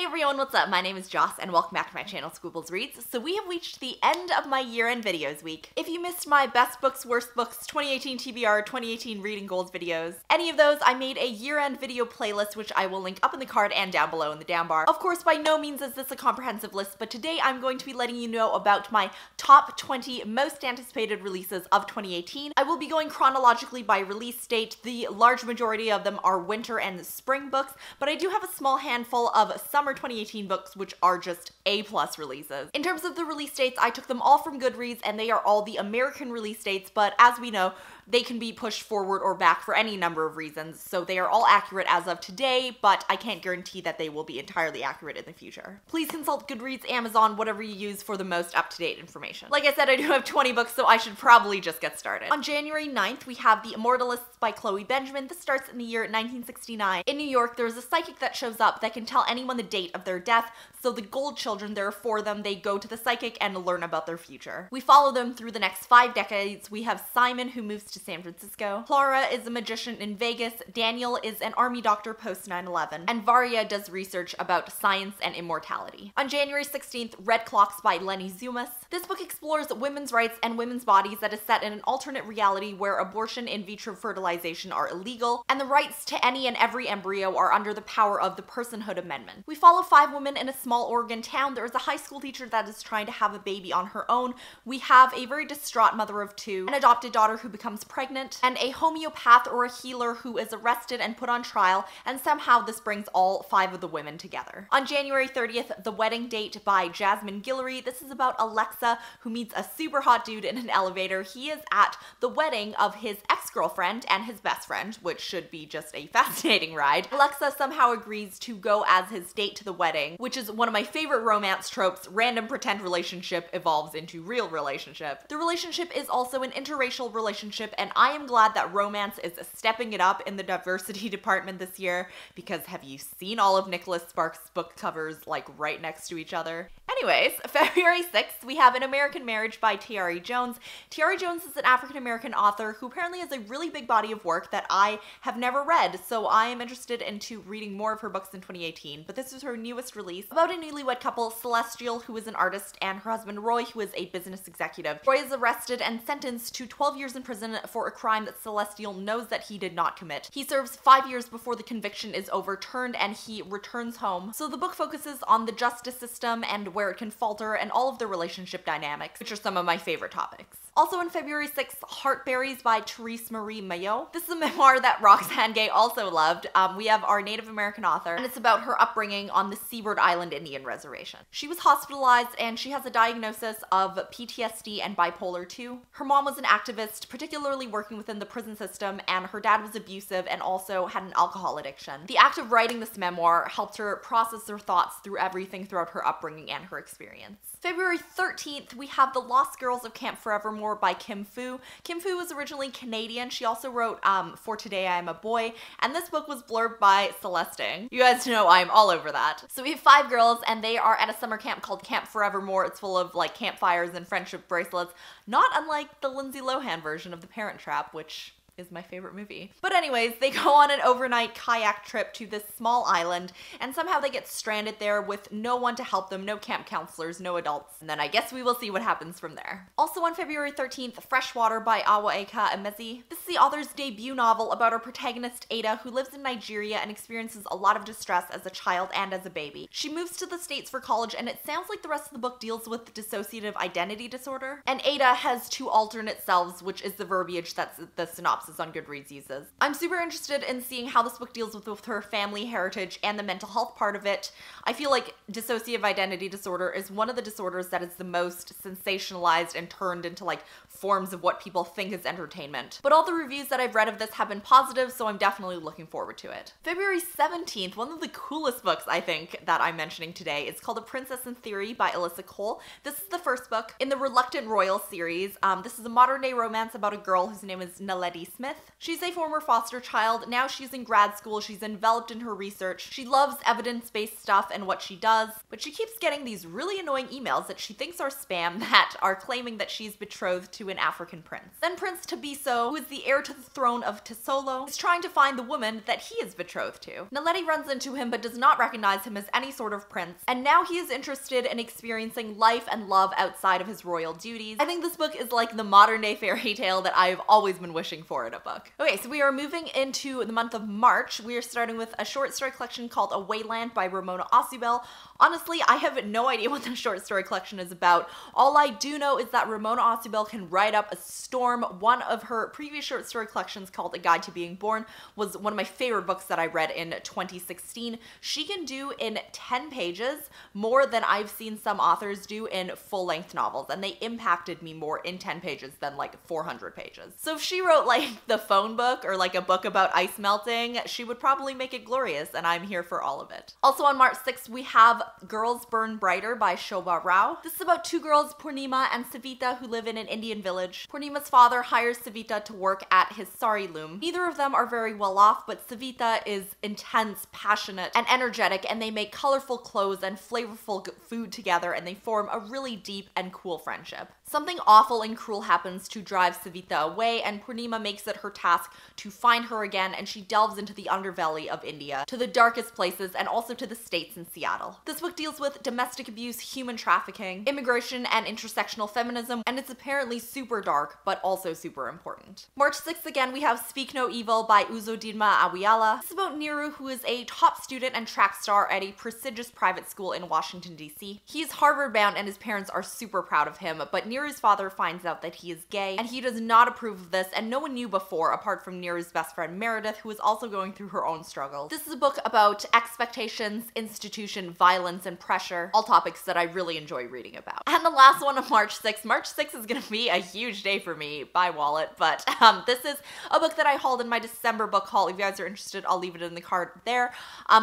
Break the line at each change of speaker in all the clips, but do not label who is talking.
everyone, what's up? My name is Joss and welcome back to my channel, Squibbles Reads. So we have reached the end of my year-end videos week. If you missed my best books, worst books, 2018 TBR, 2018 reading goals videos, any of those, I made a year-end video playlist which I will link up in the card and down below in the down bar. Of course, by no means is this a comprehensive list, but today I'm going to be letting you know about my top 20 most anticipated releases of 2018. I will be going chronologically by release date. The large majority of them are winter and spring books, but I do have a small handful of summer 2018 books which are just A+ releases. In terms of the release dates, I took them all from Goodreads and they are all the American release dates, but as we know, they can be pushed forward or back for any number of reasons, so they are all accurate as of today, but I can't guarantee that they will be entirely accurate in the future. Please consult Goodreads, Amazon, whatever you use for the most up-to-date information. Like I said, I do have 20 books, so I should probably just get started. On January 9th, we have The Immortalists by Chloe Benjamin. This starts in the year 1969. In New York, there's a psychic that shows up that can tell anyone the date of their death, so the Gold Children, there are 4 of them, they go to the psychic and learn about their future. We follow them through the next 5 decades. We have Simon, who moves to San Francisco. Clara is a magician in Vegas. Daniel is an army doctor post 9/11. And Varya does research about science and immortality. On January 16th, Red Clocks by Lenny Zumas. This book explores women's rights and women's bodies that is set in an alternate reality where abortion and in vitro fertilization are illegal, and the rights to any and every embryo are under the power of the Personhood Amendment. We follow 5 women in a small Oregon town. There is a high school teacher that is trying to have a baby on her own. We have a very distraught mother of 2, an adopted daughter who becomes pregnant, and a homeopath or a healer who is arrested and put on trial, and somehow this brings all 5 of the women together. On January 30th, The Wedding Date by Jasmine Guillory. This is about Alexa, who meets a super hot dude in an elevator. He is at the wedding of his ex-girlfriend and his best friend, which should be just a fascinating ride. Alexa somehow agrees to go as his date to the wedding, which is one of my favorite romance tropes. Random pretend relationship evolves into real relationship. The relationship is also an interracial relationship, and I am glad that romance is stepping it up in the diversity department this year, because have you seen all of Nicholas Sparks' book covers like right next to each other? Anyways, February 6th, we have An American Marriage by Tiare Jones. Tiare Jones is an African-American author who apparently has a really big body of work that I have never read, so I am interested into reading more of her books in 2018, but this is her newest release about a newlywed couple, Celestial, who is an artist, and her husband Roy, who is a business executive. Roy is arrested and sentenced to 12 years in prison for a crime that Celestial knows that he did not commit. He serves 5 years before the conviction is overturned and he returns home. So the book focuses on the justice system and where it can falter and all of the relationship dynamics, which are some of my favorite topics. Also on February 6th, Heartberries by Therese Marie Maillot. This is a memoir that Roxane Gay also loved. We have our Native American author, and it's about her upbringing on the Seabird Island Indian Reservation. She was hospitalized and she has a diagnosis of PTSD and bipolar 2. Her mom was an activist, particularly working within the prison system, and her dad was abusive and also had an alcohol addiction. The act of writing this memoir helped her process her thoughts through everything throughout her upbringing and her experience. February 13th, we have The Lost Girls of Camp Forevermore by Kim Fu. Kim Fu was originally Canadian. She also wrote For Today I Am a Boy, and this book was blurbed by Celeste. You guys know I'm all over that. So we have 5 girls and they are at a summer camp called Camp Forevermore. It's full of like campfires and friendship bracelets, not unlike the Lindsay Lohan version of The Parent Trap, which is my favorite movie. But anyways, they go on an overnight kayak trip to this small island, and somehow they get stranded there with no one to help them, no camp counselors, no adults, and then I guess we will see what happens from there. Also on February 13th, Freshwater by Awaeka Emezi. This is the author's debut novel about our protagonist Ada, who lives in Nigeria and experiences a lot of distress as a child and as a baby. She moves to the States for college, and it sounds like the rest of the book deals with dissociative identity disorder, and Ada has 2 alternate selves, which is the verbiage that the synopsis on Goodreads uses. I'm super interested in seeing how this book deals with her family heritage and the mental health part of it. I feel like dissociative identity disorder is one of the disorders that is the most sensationalized and turned into like forms of what people think is entertainment. But all the reviews that I've read of this have been positive, so I'm definitely looking forward to it. February 17th, one of the coolest books I think that I'm mentioning today is called A Princess in Theory by Alyssa Cole. This is the first book in the Reluctant Royal series. This is a modern day romance about a girl whose name is Naledi Smith. She's a former foster child. Now she's in grad school. She's enveloped in her research. She loves evidence-based stuff and what she does, but she keeps getting these really annoying emails that she thinks are spam that are claiming that she's betrothed to an African prince. Then Prince Tabiso, who is the heir to the throne of Tesolo, is trying to find the woman that he is betrothed to. Naledi runs into him but does not recognize him as any sort of prince, and now he is interested in experiencing life and love outside of his royal duties. I think this book is like the modern day fairy tale that I've always been wishing for in a book. Okay, so we are moving into the month of March. We are starting with a short story collection called A Wayland by Ramona Ausubel. Honestly, I have no idea what the short story collection is about. All I do know is that Ramona Ausubel can write up a storm. One of her previous short story collections called A Guide to Being Born was one of my favorite books that I read in 2016. She can do in 10 pages more than I've seen some authors do in full-length novels, and they impacted me more in 10 pages than like 400 pages. So if she wrote like the phone book or like a book about ice melting, she would probably make it glorious, and I'm here for all of it. Also on March 6th, we have Girls Burn Brighter by Shobha Rao. This is about two girls, Purnima and Savita, who live in an Indian village. Purnima's father hires Savita to work at his sari loom. Neither of them are very well off, but Savita is intense, passionate, and energetic, and they make colorful clothes and flavorful food together, and they form a really deep and cool friendship. Something awful and cruel happens to drive Savita away, and Purnima makes it her task to find her again, and she delves into the underbelly of India, to the darkest places, and also to the States and Seattle. This book deals with domestic abuse, human trafficking, immigration, and intersectional feminism, and it's apparently super dark, but also super important. March 6th again, we have Speak No Evil by Uzodinma Awiyala. This is about Niru, who is a top student and track star at a prestigious private school in Washington, D.C. He's Harvard-bound, and his parents are super proud of him, but Niru's father finds out that he is gay, and he does not approve of this, and no one knew before, apart from Niru's best friend Meredith, who is also going through her own struggles. This is a book about expectations, institution, violence, and pressure, all topics that I really enjoy reading about. And the last one of March 6th. March 6th is gonna be a huge day for me, bye wallet, but this is a book that I hauled in my December book haul. If you guys are interested, I'll leave it in the card there.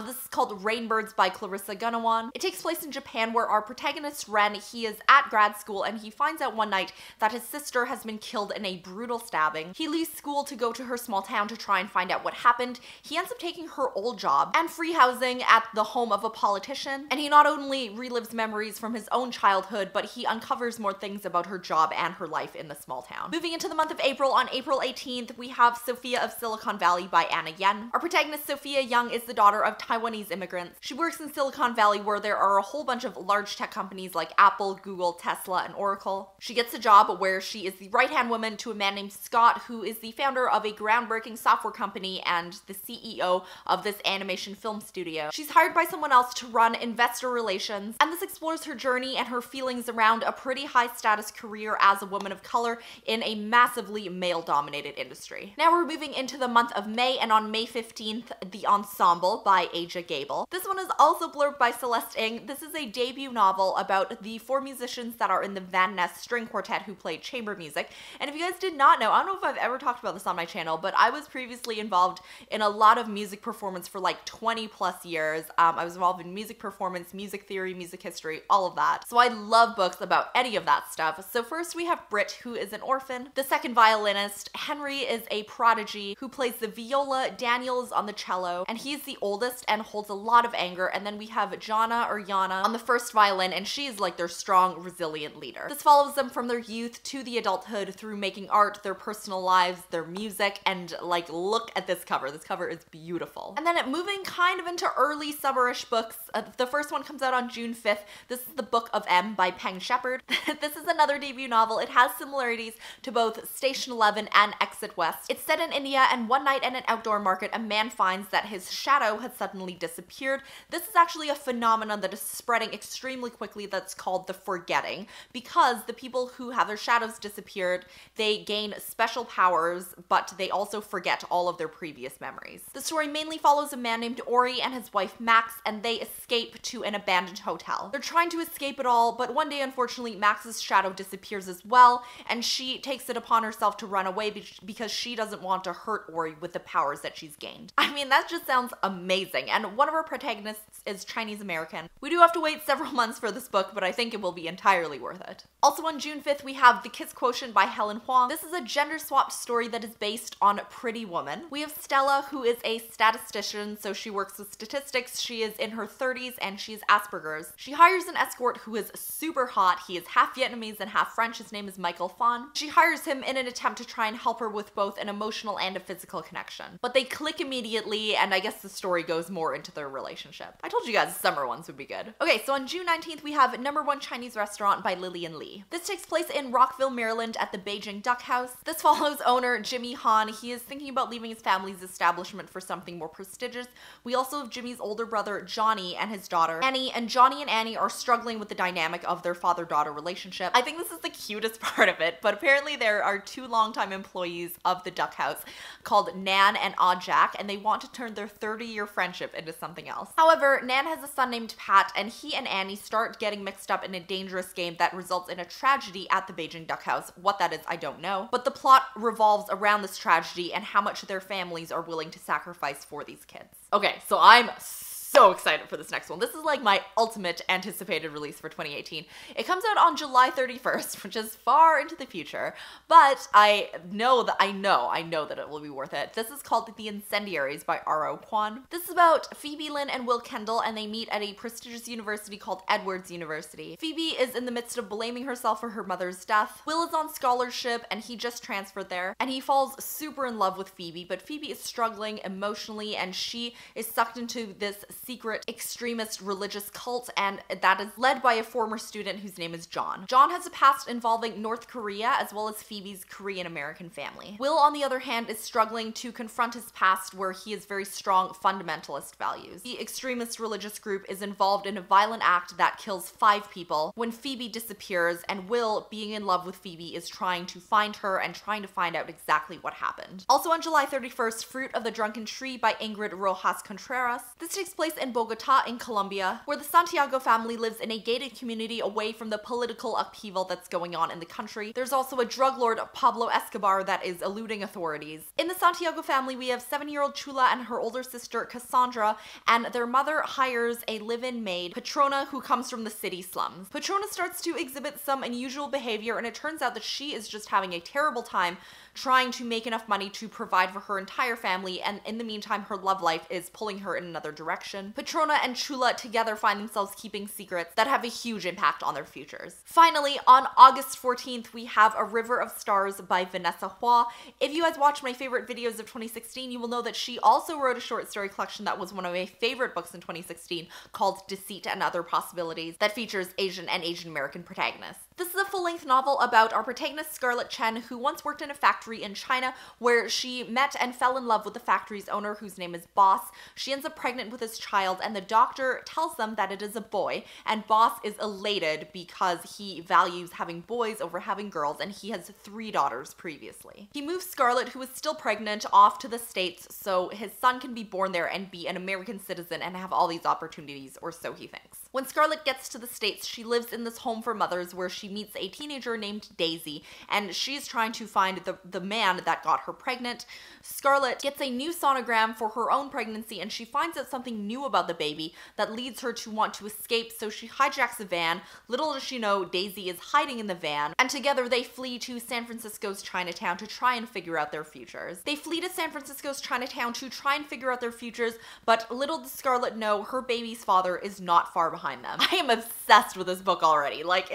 This is called Rainbirds by Clarissa Gunawan. It takes place in Japan, where our protagonist Ren, he is at grad school, and he finds out one night that his sister has been killed in a brutal stabbing. He leaves school to go to her small town to try and find out what happened. He ends up taking her old job and free housing at the home of a politician, and he not only relives memories from his own childhood, but he uncovers more things about her job and her life in the small town. Moving into the month of April, on April 18th, we have Sophia of Silicon Valley by Anna Yen. Our protagonist, Sophia Young, is the daughter of Taiwanese immigrants. She works in Silicon Valley, where there are a whole bunch of large tech companies like Apple, Google, Tesla, and Oracle. She gets a job where she is the right-hand woman to a man named Scott, who is the founder of a groundbreaking software company and the CEO of this animation film studio. She's hired by someone else to run investor relations, and this explores her journey and her feelings around a pretty high-status career as a woman of color in a massively male-dominated industry. Now we're moving into the month of May, and on May 15th, The Ensemble by Aja Gabel. This one is also blurbed by Celeste Ng. This is a debut novel about the four musicians that are in the Van Ness String Quartet who play chamber music. And if you guys did not know, I don't know if I've ever talked about this on my channel, but I was previously involved in a lot of music performance for like 20 plus years. I was involved in music performance, music theory, music history, all of that. So I love books about any of that stuff. So first we have Britt, who is an orphan. The second violinist, Henry, is a prodigy who plays the viola, Daniel's on the cello, and he's the oldest and holds a lot of anger. And then we have Jana or Yana on the first violin, and she's like their strong, resilient leader. This follows them from their youth to the adulthood through making art, their personal lives, their music, and like, look at this cover. This cover is beautiful. And then moving kind of into early summerish books, the first one comes out on June 5th. This is The Book of M by Peng Shepherd. This is another debut novel. It has similarities to both Station 11 and Exit West. It's set in India, and one night at an outdoor market, a man finds that his shadow had suddenly disappeared. This is actually a phenomenon that is spreading extremely quickly that's called the forgetting, because the people who have their shadows disappeared, they gain special powers, but they also forget all of their previous memories. The story mainly follows a man named Ori and his wife Max, and they escape to an abandoned hotel. They're trying to escape it all, but one day, unfortunately, Max's shadow disappears as well, and she takes it upon herself to run away because she doesn't want to hurt Ori with the powers that she's gained. I mean, that just sounds amazing, and one of our protagonists is Chinese American. We do have to wait several months for this book, but I think it will be entirely worth it. Also on June 5th, we have The Kiss Quotient by Helen Huang. This is a gender-swapped story story that is based on Pretty Woman. We have Stella, who is a statistician, so she works with statistics. She is in her 30s and she's Asperger's. She hires an escort who is super hot. He is half Vietnamese and half French. His name is Michael Phan. She hires him in an attempt to try and help her with both an emotional and a physical connection. But they click immediately, and I guess the story goes more into their relationship. I told you guys summer ones would be good. Okay, so on June 19th, we have #1 Chinese Restaurant by Lillian Lee. This takes place in Rockville, Maryland at the Beijing Duck House. This follows owner Jimmy Han. He is thinking about leaving his family's establishment for something more prestigious. We also have Jimmy's older brother, Johnny, and his daughter, Annie, and Johnny and Annie are struggling with the dynamic of their father-daughter relationship. I think this is the cutest part of it, but apparently there are 2 longtime employees of the Duck House called Nan and Ah Jack, and they want to turn their 30-year friendship into something else. However, Nan has a son named Pat, and he and Annie start getting mixed up in a dangerous game that results in a tragedy at the Beijing Duck House. What that is, I don't know. But the plot revolves around this tragedy and how much their families are willing to sacrifice for these kids. Okay, so I'm so excited for this next one. This is like my ultimate anticipated release for 2018. It comes out on July 31st, which is far into the future, but I know that it will be worth it. This is called The Incendiaries by R.O. Kwon. This is about Phoebe Lynn and Will Kendall, and they meet at a prestigious university called Edwards University. Phoebe is in the midst of blaming herself for her mother's death. Will is on scholarship, and he just transferred there, and he falls super in love with Phoebe, but Phoebe is struggling emotionally, and she is sucked into this secret extremist religious cult, and that is led by a former student whose name is John. John has a past involving North Korea as well as Phoebe's Korean American family. Will, on the other hand, is struggling to confront his past where he has very strong fundamentalist values. The extremist religious group is involved in a violent act that kills 5 people when Phoebe disappears, and Will, being in love with Phoebe, is trying to find her and trying to find out exactly what happened. Also on July 31st, Fruit of the Drunken Tree by Ingrid Rojas Contreras. This takes place in Bogota in Colombia, where the Santiago family lives in a gated community away from the political upheaval that's going on in the country. There's also a drug lord, Pablo Escobar, that is eluding authorities. In the Santiago family, we have 7-year-old Chula and her older sister, Cassandra, and their mother hires a live-in maid, Patrona, who comes from the city slums. Patrona starts to exhibit some unusual behavior, and it turns out that she is just having a terrible time trying to make enough money to provide for her entire family, and in the meantime, her love life is pulling her in another direction. Patrona and Chula together find themselves keeping secrets that have a huge impact on their futures. Finally, on August 14th, we have A River of Stars by Vanessa Hua. If you guys watched my favorite videos of 2016, you will know that she also wrote a short story collection that was one of my favorite books in 2016 called Deceit and Other Possibilities that features Asian and Asian American protagonists. This is a full-length novel about our protagonist Scarlett Chen, who once worked in a factory in China where she met and fell in love with the factory's owner, whose name is Boss. She ends up pregnant with his child, and the doctor tells them that it is a boy, and Boss is elated because he values having boys over having girls, and he has 3 daughters previously. He moves Scarlett, who is still pregnant, off to the States so his son can be born there and be an American citizen and have all these opportunities, or so he thinks. When Scarlett gets to the States, she lives in this home for mothers where she meets a teenager named Daisy, and she's trying to find the man that got her pregnant. Scarlett gets a new sonogram for her own pregnancy, and she finds out something new about the baby that leads her to want to escape, so she hijacks a van. Little does she know, Daisy is hiding in the van, and together they flee to San Francisco's Chinatown to try and figure out their futures. They flee to San Francisco's Chinatown to try and figure out their futures, but little does Scarlett know her baby's father is not far behind them. I am obsessed with this book already. Like,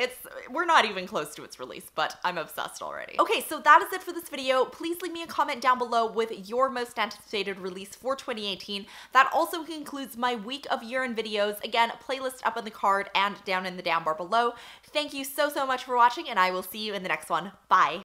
we're not even close to its release, but I'm obsessed already. Okay, so that is it for this video. Please leave me a comment down below with your most anticipated release for 2018. That also concludes my week of year-end videos. Again, playlist up in the card and down in the down bar below. Thank you so much for watching, and I will see you in the next one. Bye!